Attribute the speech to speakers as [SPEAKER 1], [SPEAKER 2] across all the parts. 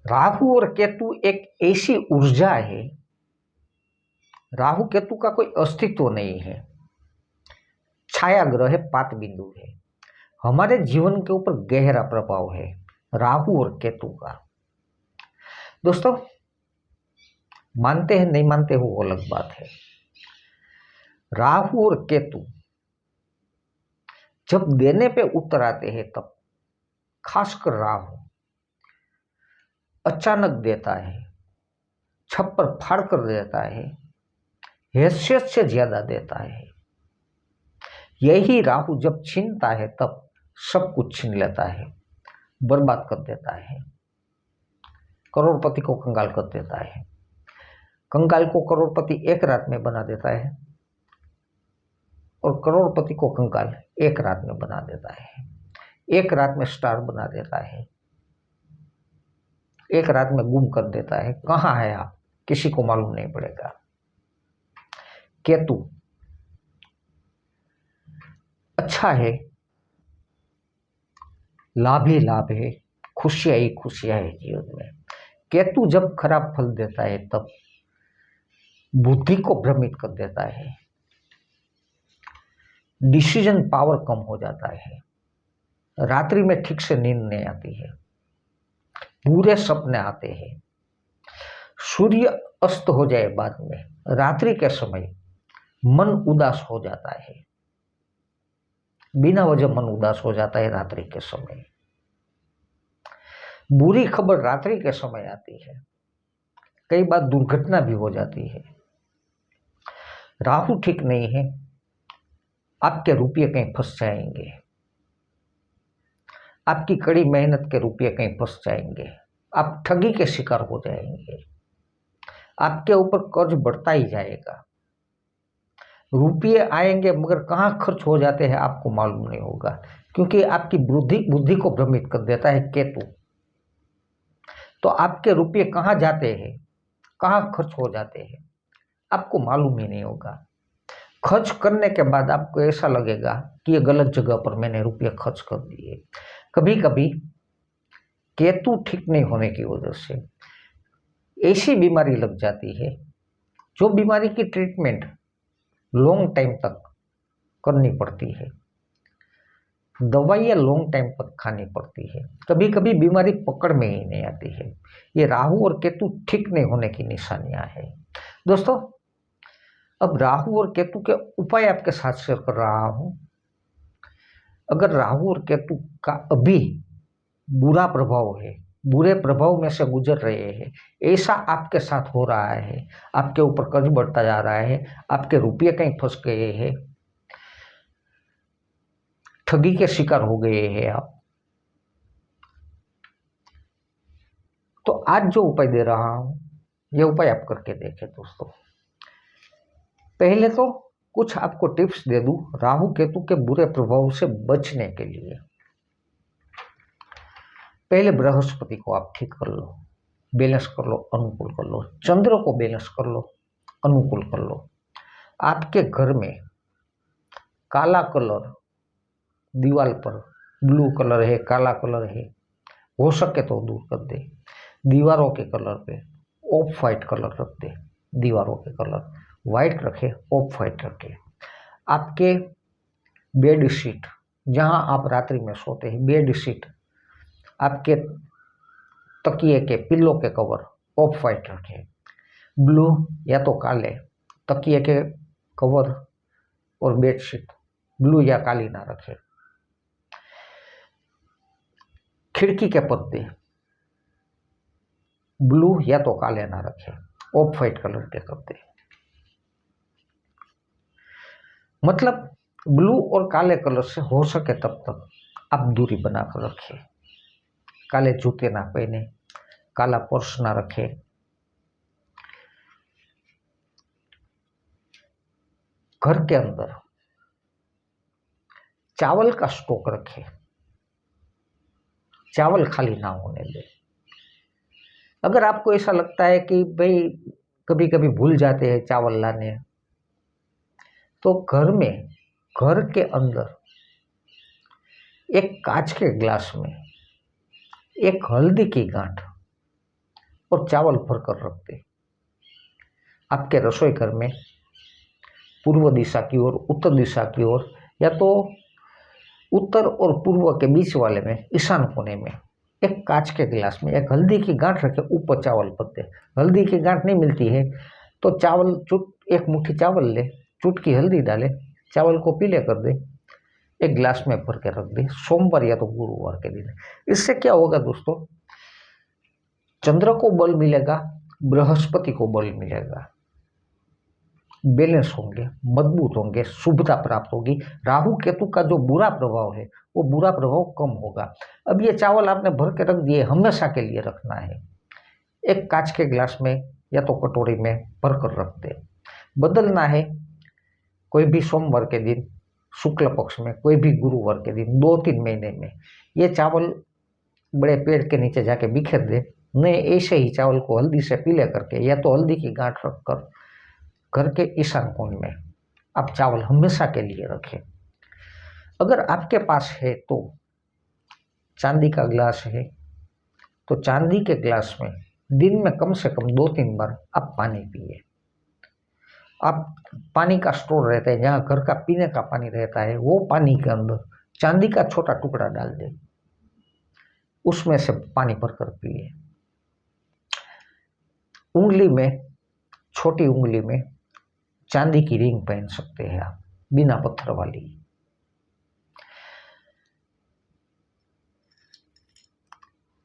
[SPEAKER 1] राहु और केतु एक ऐसी ऊर्जा है, राहु केतु का कोई अस्तित्व नहीं है, छाया ग्रह है, पात बिंदु है, हमारे जीवन के ऊपर गहरा प्रभाव है राहु और केतु का। दोस्तों, मानते हैं नहीं मानते हो वो अलग बात है। राहु और केतु जब देने पे उतर आते हैं तब, खासकर राहु अचानक देता है, छप्पर फाड़ कर देता है, हैसियत से ज्यादा देता है। यही राहु जब छीनता है तब सब कुछ छीन लेता है, बर्बाद कर देता है, करोड़पति को कंगाल कर देता है, कंगाल को करोड़पति एक रात में बना देता है और करोड़पति को कंगाल एक रात में बना देता है, एक रात में स्टार बना देता है, एक रात में गुम कर देता है। कहाँ है आप, किसी को मालूम नहीं पड़ेगा। केतु अच्छा है, लाभ ही लाभ है, खुशियां ही खुशियां है जीवन में। केतु जब खराब फल देता है तब बुद्धि को भ्रमित कर देता है, डिसीजन पावर कम हो जाता है, रात्रि में ठीक से नींद नहीं आती है, बुरे सपने आते हैं, सूर्य अस्त हो जाए बाद में रात्रि के समय मन उदास हो जाता है, बिना वजह मन उदास हो जाता है रात्रि के समय। बुरी खबर रात्रि के समय आती है, कई बार दुर्घटना भी हो जाती है। राहु ठीक नहीं है, आपके रुपये कहीं फंस जाएंगे, आपकी कड़ी मेहनत के रुपये कहीं फंस जाएंगे, आप ठगी के शिकार हो जाएंगे, आपके ऊपर कर्ज बढ़ता ही जाएगा, रुपये आएंगे मगर कहाँ खर्च हो जाते हैं आपको मालूम नहीं होगा, क्योंकि आपकी बुद्धि को भ्रमित कर देता है केतु। तो आपके रुपये कहाँ जाते हैं, कहाँ खर्च हो जाते हैं, आपको मालूम ही नहीं होगा। खर्च करने के बाद आपको ऐसा लगेगा कि ये गलत जगह पर मैंने रुपये खर्च कर दिए। कभी कभी केतु ठीक नहीं होने की वजह से ऐसी बीमारी लग जाती है जो बीमारी की ट्रीटमेंट लॉन्ग टाइम तक करनी पड़ती है, दवाइयाँ लॉन्ग टाइम तक खानी पड़ती है, कभी कभी बीमारी पकड़ में ही नहीं आती है। ये राहु और केतु ठीक नहीं होने की निशानियां हैं। दोस्तों, अब राहु और केतु के उपाय आपके साथ शेयर कर रहा हूं। अगर राहु और केतु का अभी बुरा प्रभाव है, बुरे प्रभाव में से गुजर रहे हैं, ऐसा आपके साथ हो रहा है, आपके ऊपर कर्ज बढ़ता जा रहा है, आपके रुपये कहीं फंस गए हैं, ठगी के शिकार हो गए हैं आप, तो आज जो उपाय दे रहा हूं ये उपाय आप करके देखें। दोस्तों, पहले तो कुछ आपको टिप्स दे दूं राहु केतु के बुरे प्रभाव से बचने के लिए। पहले बृहस्पति को आप ठीक कर लो, बैलेंस कर लो, अनुकूल कर लो। चंद्र को बैलेंस कर लो, अनुकूल कर लो। आपके घर में काला कलर दीवार पर, ब्लू कलर है, काला कलर है, हो सके तो दूर कर दे। दीवारों के कलर पे ऑफ वाइट कलर रख दे, दीवारों के कलर वाइट रखे, ऑफ वाइट रखे। आपके बेड शीट, जहां आप रात्रि में सोते हैं, बेड शीट, आपके तकिए के पिल्लो के कवर ऑफ वाइट रखें, ब्लू या तो काले। तकिए के कवर और बेडशीट ब्लू या काली ना रखें। खिड़की के पर्दे ब्लू या तो काले ना रखें, ऑफ वाइट कलर के कर दे। मतलब ब्लू और काले कलर से हो सके तब तक आप दूरी बनाकर रखें। काले जूते ना पहने, काला पर्स ना रखे। घर के अंदर चावल का स्टॉक रखे, चावल खाली ना होने दे। अगर आपको ऐसा लगता है कि भाई कभी कभी भूल जाते हैं चावल लाने, तो घर के अंदर एक कांच के ग्लास में एक हल्दी की गांठ और चावल भरकर रख दें। आपके रसोई घर में पूर्व दिशा की ओर, उत्तर दिशा की ओर, या तो उत्तर और पूर्व के बीच वाले में ईशान कोने में एक कांच के गिलास में एक हल्दी की गांठ रखे, ऊपर चावल भर दे। हल्दी की गांठ नहीं मिलती है तो चावल एक मुट्ठी चावल ले, चुटकी हल्दी डाले, चावल को पीले कर दे, एक गिलास में भर के रख दे, सोमवार या तो गुरुवार के दिन। इससे क्या होगा दोस्तों, चंद्र को बल मिलेगा, बृहस्पति को बल मिलेगा, बैलेंस होंगे, मजबूत होंगे, शुभता प्राप्त होगी। राहु केतु का जो बुरा प्रभाव है वो बुरा प्रभाव कम होगा। अब ये चावल आपने भर के रख दिए, हमेशा के लिए रखना है। एक कांच के गिलास में या तो कटोरी में भर कर रख दे। बदलना है कोई भी सोमवार के दिन, शुक्ल पक्ष में, कोई भी गुरुवार के दिन, 2-3 महीने में ये चावल बड़े पेड़ के नीचे जाके बिखेर दे। नहीं ऐसे ही चावल को हल्दी से पीले करके या तो हल्दी की गांठ रखकर घर के ईशान कोण में आप चावल हमेशा के लिए रखें। अगर आपके पास है तो चांदी का गिलास है तो चांदी के गिलास में दिन में कम से कम 2-3 बार आप पानी पिए। आप पानी का स्टोर रहता है, जहाँ घर का पीने का पानी रहता है, वो पानी के अंदर चांदी का छोटा टुकड़ा डाल दे, उसमें से पानी भरकर पिए। उंगली में, छोटी उंगली में चांदी की रिंग पहन सकते हैं आप, बिना पत्थर वाली।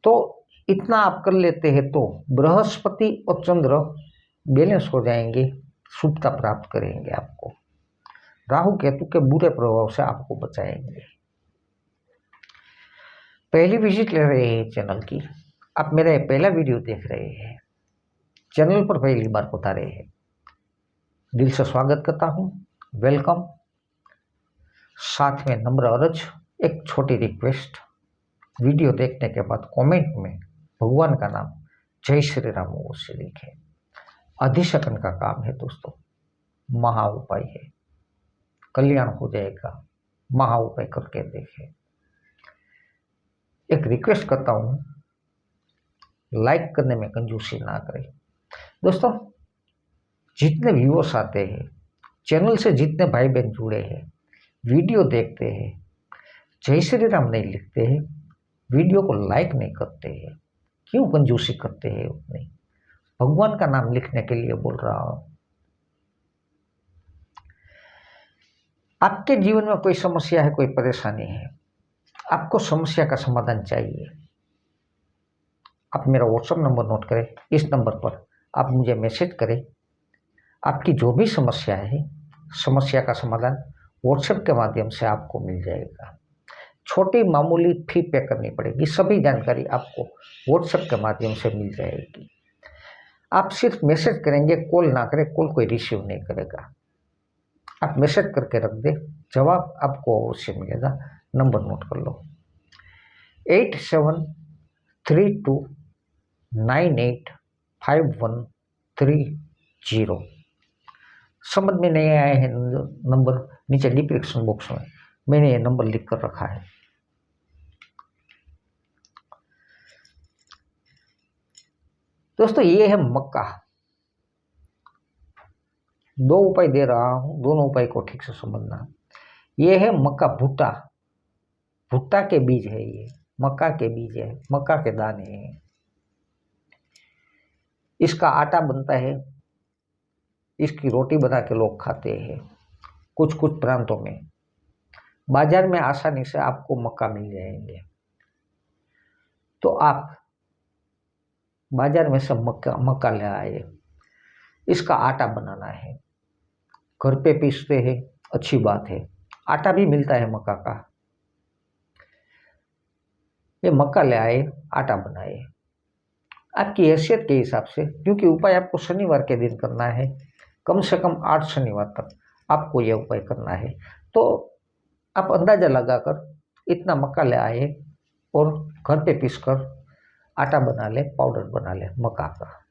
[SPEAKER 1] तो इतना आप कर लेते हैं तो बृहस्पति और चंद्र बैलेंस हो जाएंगे, शुभता प्राप्त करेंगे, आपको राहु केतु के बुरे प्रभाव से आपको बचाएंगे। पहली विजिट ले रहे हैं चैनल की, आप मेरा पहला वीडियो देख रहे हैं, चैनल पर पहली बार बता रहे हैं, दिल से स्वागत करता हूं, वेलकम। साथ में नम्र अर्ज, एक छोटी रिक्वेस्ट, वीडियो देखने के बाद कमेंट में भगवान का नाम जय श्री राम अवश्य लिखें। अधिशकन का काम है दोस्तों, महा उपाय है, कल्याण हो जाएगा, महा उपाय करके देखें। एक रिक्वेस्ट करता हूं, लाइक करने में कंजूसी ना करें दोस्तों। जितने व्यूअर्स आते हैं, चैनल से जितने भाई बहन जुड़े हैं, वीडियो देखते हैं, जय श्री राम नहीं लिखते हैं, वीडियो को लाइक नहीं करते हैं, क्यों कंजूसी करते हैं उतनी? भगवान का नाम लिखने के लिए बोल रहा हूं। आपके जीवन में कोई समस्या है, कोई परेशानी है, आपको समस्या का समाधान चाहिए, आप मेरा व्हाट्सएप नंबर नोट करें, इस नंबर पर आप मुझे मैसेज करें। आपकी जो भी समस्या है, समस्या का समाधान व्हाट्सएप के माध्यम से आपको मिल जाएगा। छोटी मामूली फी पे करनी पड़ेगी, सभी जानकारी आपको व्हाट्सएप के माध्यम से मिल जाएगी। आप सिर्फ मैसेज करेंगे, कॉल ना करें, कॉल कोई रिसीव नहीं करेगा। आप मैसेज करके रख दें, जवाब आपको अवश्य मिलेगा। नंबर नोट कर लो, 8732985130। समझ में नहीं आए हैं नंबर, नीचे डिस्क्रिप्शन बॉक्स में मैंने ये नंबर लिख कर रखा है। दोस्तों ये है मक्का, 2 उपाय दे रहा हूं, दोनों उपाय को ठीक से समझना। ये है मक्का भुट्टा, भुट्टा के बीज है, ये मक्का के बीज है, मक्का के दाने हैं। इसका आटा बनता है, इसकी रोटी बना के लोग खाते हैं। कुछ कुछ प्रांतों में बाजार में आसानी से आपको मक्का मिल जाएंगे, तो आप बाजार में से मक्का ले आए। इसका आटा बनाना है, घर पे पीसते हैं, अच्छी बात है, आटा भी मिलता है मक्का का। ये मक्का ले आए, आटा बनाए आपकी हैसियत के हिसाब से, क्योंकि उपाय आपको शनिवार के दिन करना है, कम से कम 8 शनिवार तक आपको यह उपाय करना है। तो आप अंदाजा लगाकर इतना मक्का ले आए और घर पे पीसकर आटा बना ले, पाउडर बना ले मक्का का।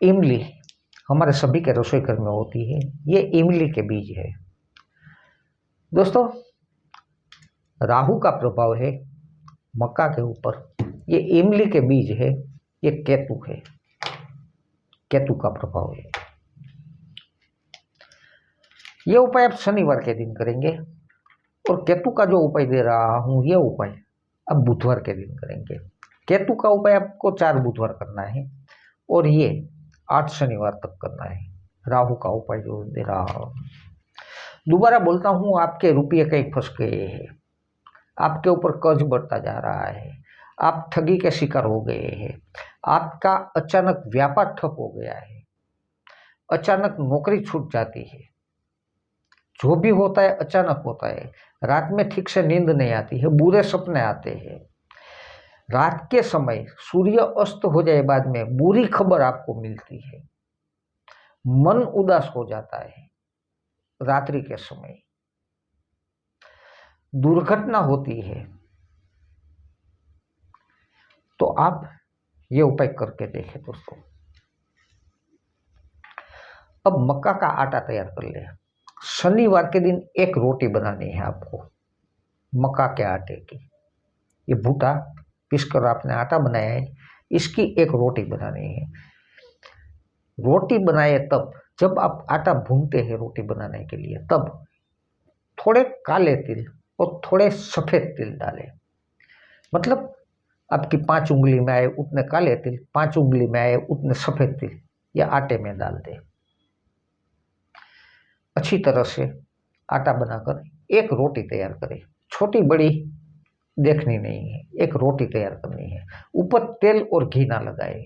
[SPEAKER 1] इमली हमारे सभी के रसोई घर में होती है, ये इमली के बीज है दोस्तों। राहु का प्रभाव है, मक्का के ऊपर ये इमली के बीज है, ये केतु है, केतु का प्रभाव है। ये उपाय आप शनिवार के दिन करेंगे और केतु का जो उपाय दे रहा हूं ये उपाय अब बुधवार के दिन करेंगे। केतु का उपाय आपको 4 बुधवार करना है और ये 8 शनिवार तक करना है। राहु का उपाय जो दे रहा हूं, दोबारा बोलता हूं, आपके रुपये कहीं फंस गए हैं, आपके ऊपर कर्ज बढ़ता जा रहा है, आप ठगी के शिकार हो गए हैं, आपका अचानक व्यापार ठप हो गया है, अचानक नौकरी छूट जाती है, जो भी होता है अचानक होता है, रात में ठीक से नींद नहीं आती है, बुरे सपने आते हैं, रात के समय सूर्य अस्त हो जाए बाद में बुरी खबर आपको मिलती है, मन उदास हो जाता है, रात्रि के समय दुर्घटना होती है, तो आप ये उपाय करके देखें दोस्तों। अब मक्का का आटा तैयार कर ले। शनिवार के दिन एक रोटी बनानी है आपको मक्का के आटे की। ये भूटा पीसकर आपने आटा बनाया है, इसकी एक रोटी बनानी है। रोटी बनाए तब जब आप आटा भूनते हैं रोटी बनाने के लिए, तब थोड़े काले तिल और थोड़े सफ़ेद तिल डालें। मतलब आपकी 5 उंगली में आए उतने काले तिल, 5 उंगली में आए उतने सफ़ेद तिल ये आटे में डाल दें। अच्छी तरह से आटा बनाकर एक रोटी तैयार करें। छोटी बड़ी देखनी नहीं है, एक रोटी तैयार करनी है। ऊपर तेल और घी ना लगाए,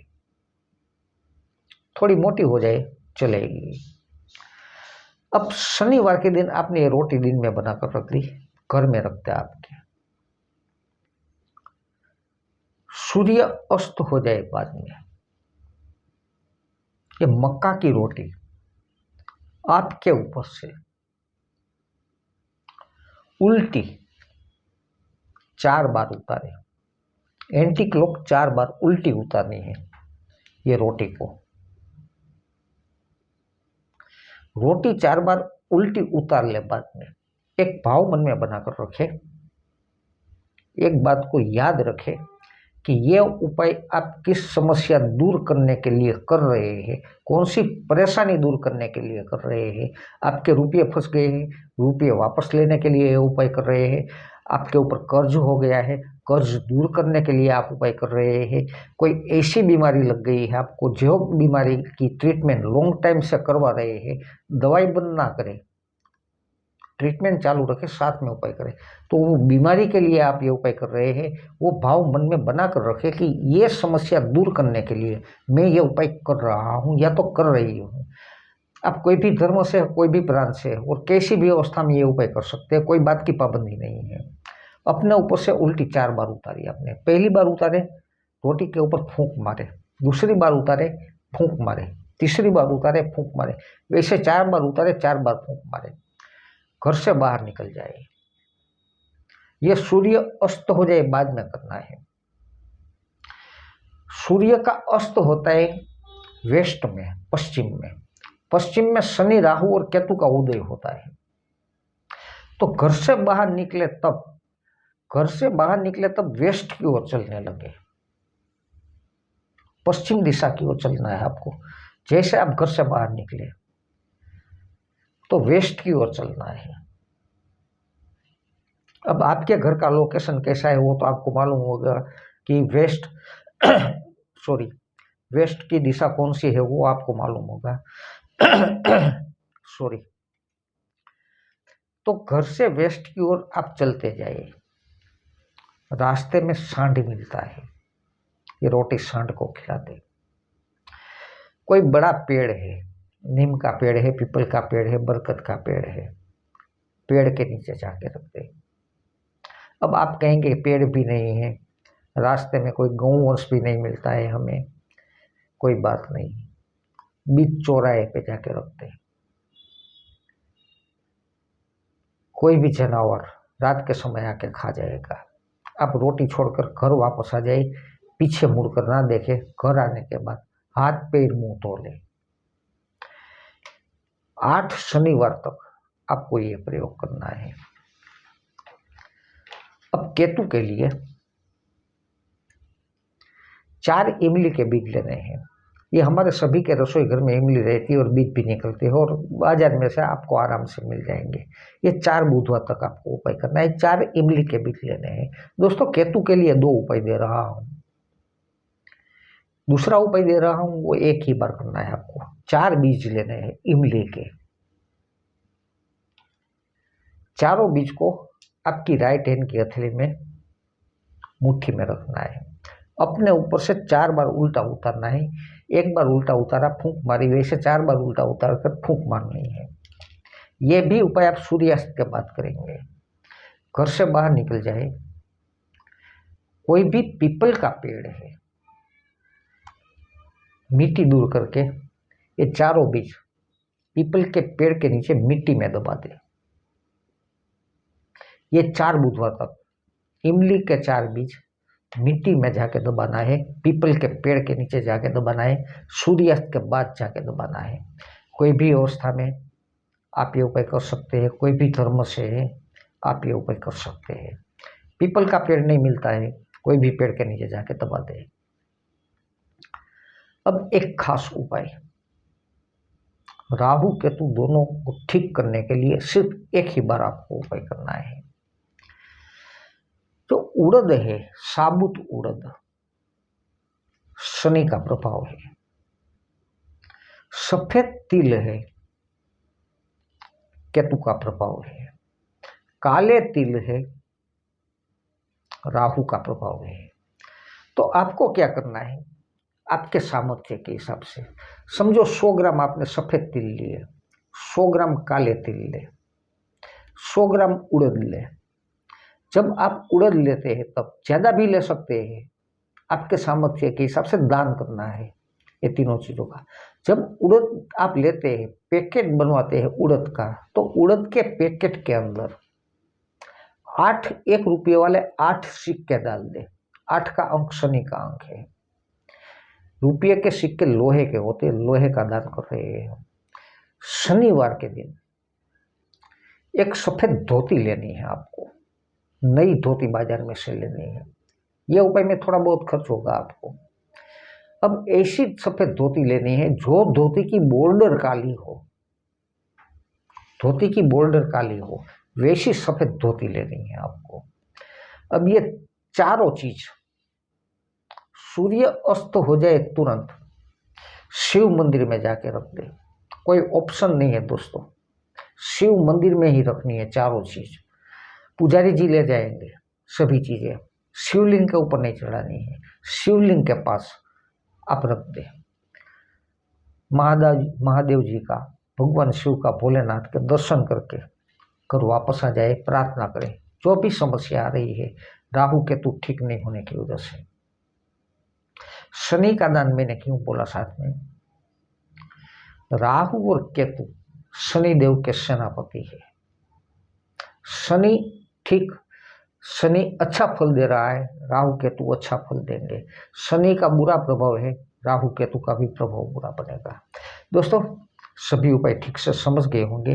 [SPEAKER 1] थोड़ी मोटी हो जाए चलेगी। अब शनिवार के दिन आपने ये रोटी दिन में बनाकर रख ली, घर में रखते आपके, सूर्य अस्त हो जाए बाद में ये मक्का की रोटी आपके ऊपर से उल्टी 4 बार उतारे। एंटी क्लॉक 4 बार उल्टी उतारनी है ये रोटी को। रोटी 4 बार उल्टी उतार ले बाद में एक भाव मन में बनाकर रखे। एक बात को याद रखे कि ये उपाय आप किस समस्या दूर करने के लिए कर रहे हैं, कौन सी परेशानी दूर करने के लिए कर रहे हैं। आपके रुपये फंस गए हैं, रुपये वापस लेने के लिए ये उपाय कर रहे हैं। आपके ऊपर कर्ज हो गया है, कर्ज दूर करने के लिए आप उपाय कर रहे हैं। कोई ऐसी बीमारी लग गई है आपको, जो बीमारी की ट्रीटमेंट लॉन्ग टाइम से करवा रहे हैं, दवाई बंद ना करें, ट्रीटमेंट चालू रखें, साथ में उपाय करें। तो वो बीमारी के लिए आप ये उपाय कर रहे हैं, वो भाव मन में बना कर रखें कि ये समस्या दूर करने के लिए मैं ये उपाय कर रहा हूँ या तो कर रही हूँ। आप कोई भी धर्म से, कोई भी प्रांत से और कैसी भी अवस्था में ये उपाय कर सकते हैं, कोई बात की पाबंदी नहीं है। अपने ऊपर से उल्टी 4 बार उतारी आपने। पहली बार उतारे, रोटी के ऊपर फूंक मारे, दूसरी बार उतारे, फूंक मारे, तीसरी बार उतारे, फूंक मारे, वैसे 4 बार उतारे, 4 बार फूंक मारे, घर से बाहर निकल जाए। यह सूर्य अस्त हो जाए बाद में करना है। सूर्य का अस्त होता है वेस्ट में, पश्चिम में। पश्चिम में शनि, राहु और केतु का उदय होता है। तो घर से बाहर निकले तब, घर से बाहर निकले तब वेस्ट की ओर चलने लगे, पश्चिम दिशा की ओर चलना है आपको। जैसे आप घर से बाहर निकले तो वेस्ट की ओर चलना है। अब आपके घर का लोकेशन कैसा है वो तो आपको मालूम होगा कि वेस्ट वेस्ट की दिशा कौन सी है वो आपको मालूम होगा। सॉरी। तो घर से वेस्ट की ओर आप चलते जाइए। रास्ते में सांड मिलता है, ये रोटी सांड को खिलाते। कोई बड़ा पेड़ है, नीम का पेड़ है, पीपल का पेड़ है, बरगद का पेड़ है, पेड़ के नीचे जाके रखते। अब आप कहेंगे पेड़ भी नहीं है, रास्ते में कोई गौवंश भी नहीं मिलता है हमें, कोई बात नहीं, बीच चौराहे पे जाके रखते। कोई भी जानवर रात के समय आके खा जाएगा। आप रोटी छोड़कर घर वापस आ जाए, पीछे मुड़कर ना देखे, घर आने के बाद हाथ पैर मुंह धो ले। 8 शनिवार तक आपको ये प्रयोग करना है। अब केतु के लिए 4 इमली के बीज लेने हैं। ये हमारे सभी के रसोई घर में इमली रहती है और बीज भी निकलते हैं और बाजार में से आपको आराम से मिल जाएंगे। ये 4 बुधवार तक आपको उपाय करना है। 4 इमली के बीज लेने हैं। दोस्तों, केतु के लिए 2 उपाय दे रहा हूं। दूसरा उपाय दे रहा हूं वो एक ही बार करना है आपको। 4 बीज लेने हैं इमली के। चारों बीज को आपकी राइट हैंड की हथेली में मुट्ठी में रखना है। अपने ऊपर से 4 बार उल्टा उतारना है। एक बार उल्टा उतारा, फूंक मारी, वैसे 4 बार उल्टा उतार कर फूंक मारनी है। यह भी उपाय आप सूर्यास्त के बाद करेंगे। घर से बाहर निकल जाए, कोई भी पीपल का पेड़ है, मिट्टी दूर करके ये चारों बीज पीपल के पेड़ के नीचे मिट्टी में दबा दे। ये 4 बुधवार तक इमली के 4 बीज मिट्टी में जाके दबाना है, पीपल के पेड़ के नीचे जाके दबाना है, सूर्यास्त के बाद जाके दबाना है। कोई भी अवस्था में आप ये उपाय कर सकते हैं, कोई भी धर्म से आप ये उपाय कर सकते हैं। पीपल का पेड़ नहीं मिलता है, कोई भी पेड़ के नीचे जाके दबा दे। अब एक खास उपाय, राहु केतु दोनों को ठीक करने के लिए सिर्फ एक ही बार आपको उपाय करना है। जो उड़द है, साबुत उड़द, शनि का प्रभाव है। सफेद तिल है, केतु का प्रभाव है। काले तिल है, राहु का प्रभाव है। तो आपको क्या करना है, आपके सामर्थ्य के हिसाब से समझो 100 ग्राम आपने सफेद तिल लिए, 100 ग्राम काले तिल ले, 100 ग्राम उड़द ले। जब आप उड़द लेते हैं तब ज़्यादा भी ले सकते हैं, आपके सामर्थ्य के हिसाब से दान करना है ये तीनों चीज़ों का। जब उड़द आप लेते हैं, पैकेट बनवाते हैं उड़द का, तो उड़द के पैकेट के अंदर 8 1 रुपये वाले 8 सिक्के डाल दे। 8 का अंक शनि का अंक है। रुपये के सिक्के लोहे के होते हैं, लोहे का दान कर रहे हैं। शनिवार के दिन एक सफेद धोती लेनी है आपको, नई धोती बाजार में से लेनी है। यह उपाय में थोड़ा बहुत खर्च होगा आपको। अब ऐसी सफेद धोती लेनी है जो धोती की बॉर्डर काली हो, धोती की बॉर्डर काली हो, वैसी सफेद धोती लेनी है आपको। अब ये चारों चीज सूर्य अस्त हो जाए तुरंत शिव मंदिर में जाके रख दे। कोई ऑप्शन नहीं है दोस्तों, शिव मंदिर में ही रखनी है चारों चीज। पुजारी जी ले जाएंगे सभी चीजें, शिवलिंग के ऊपर नहीं चढ़ानी है, शिवलिंग के पास आप रख दे। महादेव जी का, भगवान शिव का, भोलेनाथ के दर्शन करके घर वापस आ जाए, प्रार्थना करें। जो भी समस्या आ रही है राहु केतु ठीक नहीं होने की वजह से। शनि का दान मैंने क्यों बोला साथ में, राहु और केतु शनि देव के सेनापति है। शनि ठीक, शनि अच्छा फल दे रहा है, राहु केतु अच्छा फल देंगे। शनि का बुरा प्रभाव है, राहु केतु का भी प्रभाव बुरा बनेगा। दोस्तों, सभी उपाय ठीक से समझ गए होंगे।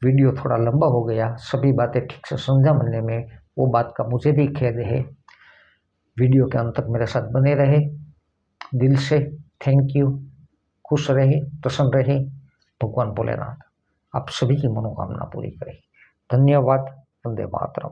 [SPEAKER 1] वीडियो थोड़ा लंबा हो गया, सभी बातें ठीक से समझने में वो बात का मुझे भी खेद है। वीडियो के अंत तक मेरे साथ बने रहे, दिल से थैंक यू। खुश रहे, प्रसन्न रहे, भगवान भोलेनाथ आप सभी की मनोकामना पूरी करें। धन्यवाद। वंदे मातरम।